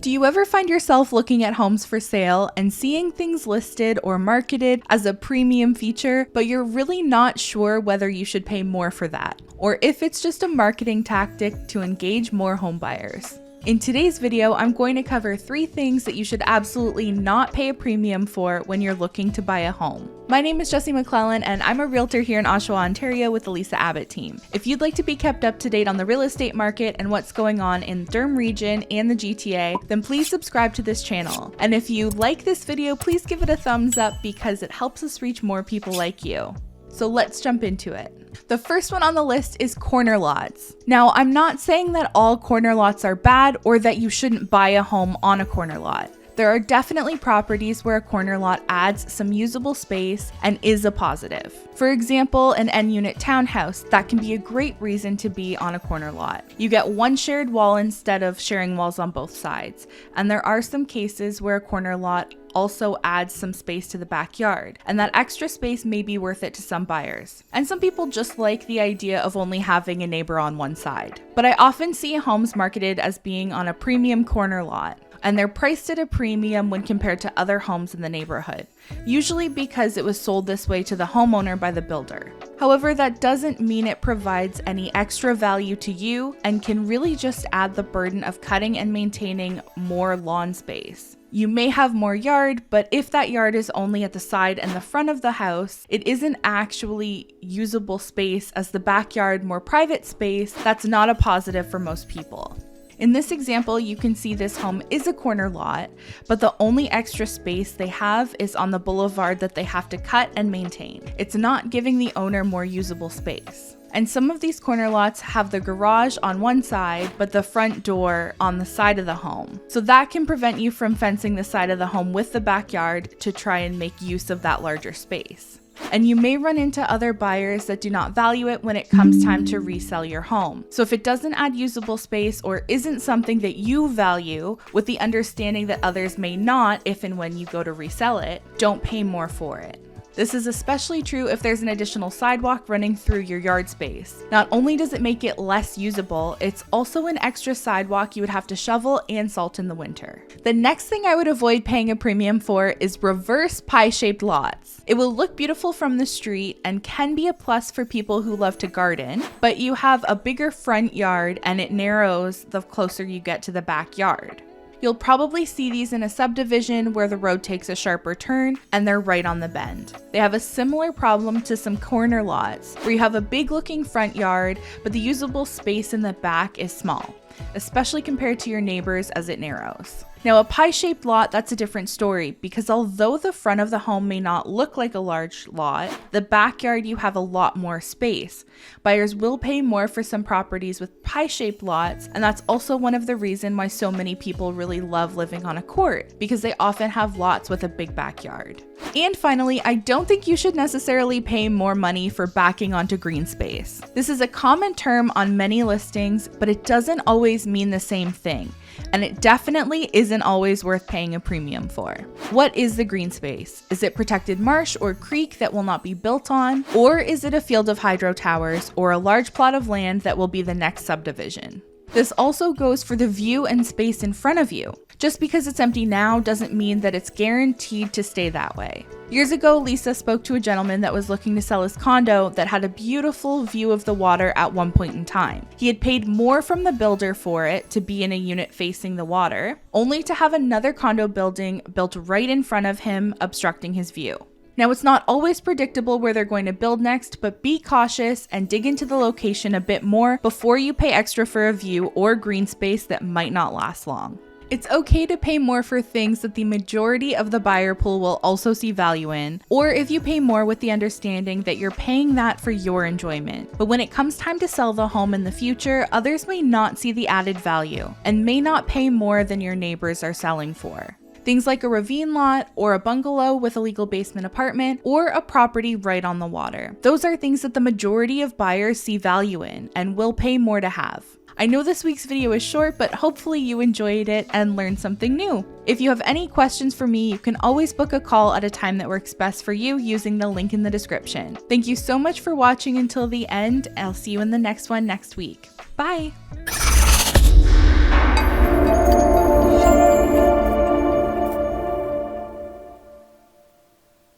Do you ever find yourself looking at homes for sale and seeing things listed or marketed as a premium feature, but you're really not sure whether you should pay more for that, or if it's just a marketing tactic to engage more home buyers? In today's video, I'm going to cover 3 things that you should absolutely not pay a premium for when you're looking to buy a home. My name is Jessie McClellan, and I'm a realtor here in Oshawa, Ontario with the Lisa Abbott team. If you'd like to be kept up to date on the real estate market and what's going on in the Durham region and the GTA, then please subscribe to this channel. And if you like this video, please give it a thumbs up because it helps us reach more people like you. So let's jump into it. The first one on the list is corner lots. Now, I'm not saying that all corner lots are bad or that you shouldn't buy a home on a corner lot. There are definitely properties where a corner lot adds some usable space and is a positive. For example, an N-unit townhouse, that can be a great reason to be on a corner lot. You get one shared wall instead of sharing walls on both sides. And there are some cases where a corner lot also adds some space to the backyard, and that extra space may be worth it to some buyers. And some people just like the idea of only having a neighbor on one side. But I often see homes marketed as being on a premium corner lot, and they're priced at a premium when compared to other homes in the neighborhood, usually because it was sold this way to the homeowner by the builder. However, that doesn't mean it provides any extra value to you and can really just add the burden of cutting and maintaining more lawn space. You may have more yard, but if that yard is only at the side and the front of the house, it isn't actually usable space as the backyard more private space. That's not a positive for most people. In this example, you can see this home is a corner lot, but the only extra space they have is on the boulevard that they have to cut and maintain. It's not giving the owner more usable space. And some of these corner lots have the garage on one side, but the front door on the side of the home. So that can prevent you from fencing the side of the home with the backyard to try and make use of that larger space. And you may run into other buyers that do not value it when it comes time to resell your home. So if it doesn't add usable space or isn't something that you value, with the understanding that others may not if and when you go to resell it, don't pay more for it. This is especially true if there's an additional sidewalk running through your yard space. Not only does it make it less usable, it's also an extra sidewalk you would have to shovel and salt in the winter. The next thing I would avoid paying a premium for is reverse pie-shaped lots. It will look beautiful from the street and can be a plus for people who love to garden, but you have a bigger front yard and it narrows the closer you get to the backyard. You'll probably see these in a subdivision where the road takes a sharper turn and they're right on the bend. They have a similar problem to some corner lots where you have a big looking front yard, but the usable space in the back is small, especially compared to your neighbors as it narrows. Now, a pie-shaped lot, that's a different story because although the front of the home may not look like a large lot, the backyard you have a lot more space. Buyers will pay more for some properties with pie-shaped lots, and that's also one of the reasons why so many people really love living on a court, because they often have lots with a big backyard. And finally, I don't think you should necessarily pay more money for backing onto green space. This is a common term on many listings, but it doesn't always mean the same thing. And it definitely isn't always worth paying a premium for. What is the green space? Is it protected marsh or creek that will not be built on? Or is it a field of hydro towers or a large plot of land that will be the next subdivision? This also goes for the view and space in front of you. Just because it's empty now doesn't mean that it's guaranteed to stay that way. Years ago, Lisa spoke to a gentleman that was looking to sell his condo that had a beautiful view of the water at one point in time. He had paid more from the builder for it to be in a unit facing the water, only to have another condo building built right in front of him, obstructing his view. Now, it's not always predictable where they're going to build next, but be cautious and dig into the location a bit more before you pay extra for a view or green space that might not last long. It's okay to pay more for things that the majority of the buyer pool will also see value in, or if you pay more with the understanding that you're paying that for your enjoyment. But when it comes time to sell the home in the future, others may not see the added value and may not pay more than your neighbors are selling for. Things like a ravine lot or a bungalow with a legal basement apartment or a property right on the water. Those are things that the majority of buyers see value in and will pay more to have. I know this week's video is short, but hopefully you enjoyed it and learned something new. If you have any questions for me, you can always book a call at a time that works best for you using the link in the description. Thank you so much for watching until the end. I'll see you in the next one next week. Bye!